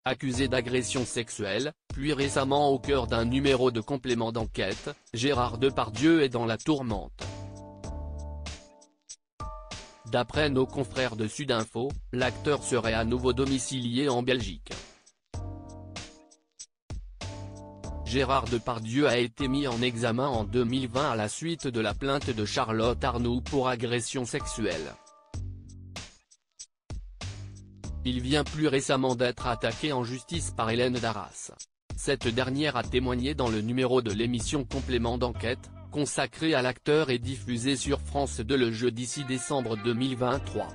Accusé d'agression sexuelle, puis récemment au cœur d'un numéro de complément d'enquête, Gérard Depardieu est dans la tourmente. D'après nos confrères de Sudinfo, l'acteur serait à nouveau domicilié en Belgique. Gérard Depardieu a été mis en examen en 2020 à la suite de la plainte de Charlotte Arnoult pour agression sexuelle. Il vient plus récemment d'être attaqué en justice par Hélène Darras. Cette dernière a témoigné dans le numéro de l'émission Complément d'enquête, consacré à l'acteur et diffusé sur France 2 le jeudi 6 décembre 2023.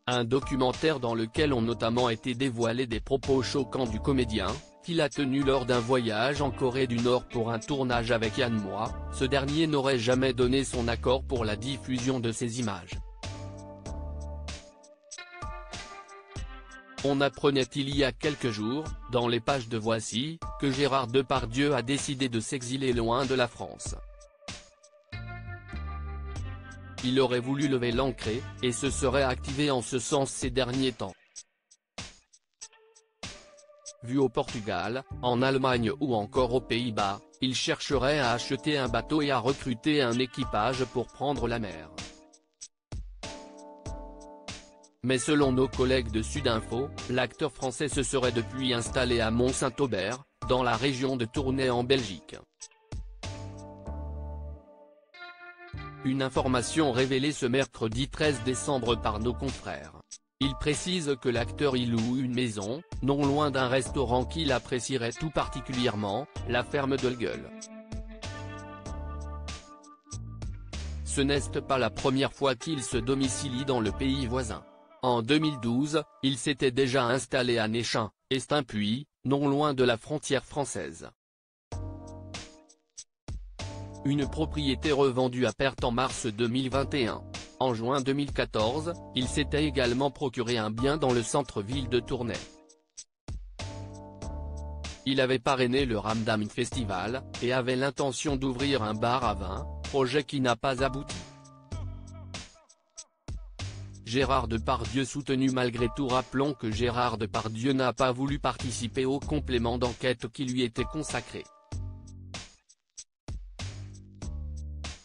Un documentaire dans lequel ont notamment été dévoilés des propos choquants du comédien, qu'il a tenu lors d'un voyage en Corée du Nord pour un tournage avec Yann Moix. Ce dernier n'aurait jamais donné son accord pour la diffusion de ces images. On apprenait il y a quelques jours, dans les pages de Voici, que Gérard Depardieu a décidé de s'exiler loin de la France. Il aurait voulu lever l'ancré, et se serait activé en ce sens ces derniers temps. Vu au Portugal, en Allemagne ou encore aux Pays-Bas, il chercherait à acheter un bateau et à recruter un équipage pour prendre la mer. Mais selon nos collègues de Sudinfo, l'acteur français se serait depuis installé à Mont-Saint-Aubert, dans la région de Tournai en Belgique. Une information révélée ce mercredi 13 décembre par nos confrères. Il précise que l'acteur y loue une maison, non loin d'un restaurant qu'il apprécierait tout particulièrement, la Ferme de Gueule. Ce n'est pas la première fois qu'il se domicilie dans le pays voisin. En 2012, il s'était déjà installé à Néchin, Estaing-Puy, non loin de la frontière française. Une propriété revendue à perte en mars 2021. En juin 2014, il s'était également procuré un bien dans le centre-ville de Tournai. Il avait parrainé le Ramdam Festival, et avait l'intention d'ouvrir un bar à vin, projet qui n'a pas abouti. Gérard Depardieu soutenu malgré tout. Rappelons que Gérard Depardieu n'a pas voulu participer au complément d'enquête qui lui était consacré.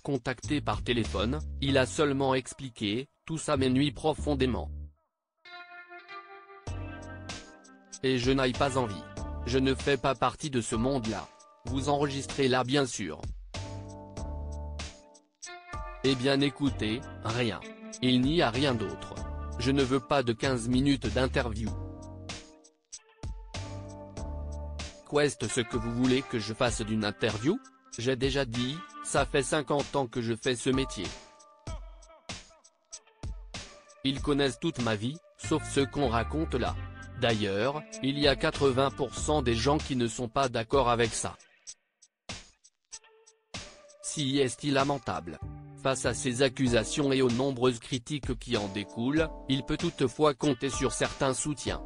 Contacté par téléphone, il a seulement expliqué « Tout ça m'ennuie profondément. Et je n'ai pas envie. Je ne fais pas partie de ce monde-là. Vous enregistrez là bien sûr. » Eh bien écoutez, rien. Il n'y a rien d'autre. Je ne veux pas de 15 minutes d'interview. Qu'est-ce que vous voulez que je fasse d'une interview? J'ai déjà dit, ça fait 50 ans que je fais ce métier. Ils connaissent toute ma vie, sauf ce qu'on raconte là. D'ailleurs, il y a 80% des gens qui ne sont pas d'accord avec ça. Si est-il lamentable. Face à ces accusations et aux nombreuses critiques qui en découlent, il peut toutefois compter sur certains soutiens.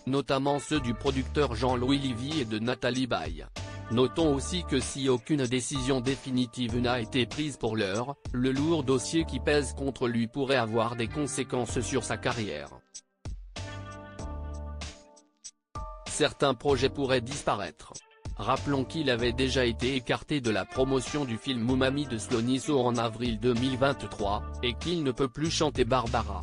Notamment ceux du producteur Jean-Louis Livy et de Nathalie Baye. Notons aussi que si aucune décision définitive n'a été prise pour l'heure, le lourd dossier qui pèse contre lui pourrait avoir des conséquences sur sa carrière. Certains projets pourraient disparaître. Rappelons qu'il avait déjà été écarté de la promotion du film Umami de Sloniso en avril 2023, et qu'il ne peut plus chanter Barbara.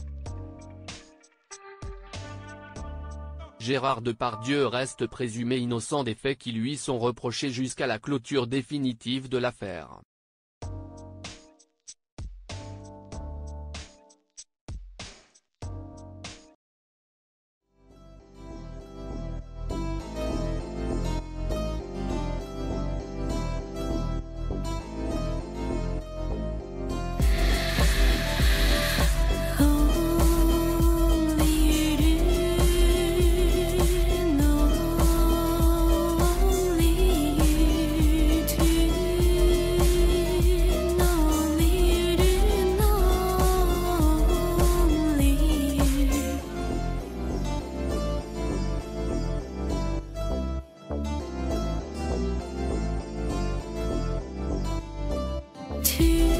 Gérard Depardieu reste présumé innocent des faits qui lui sont reprochés jusqu'à la clôture définitive de l'affaire. To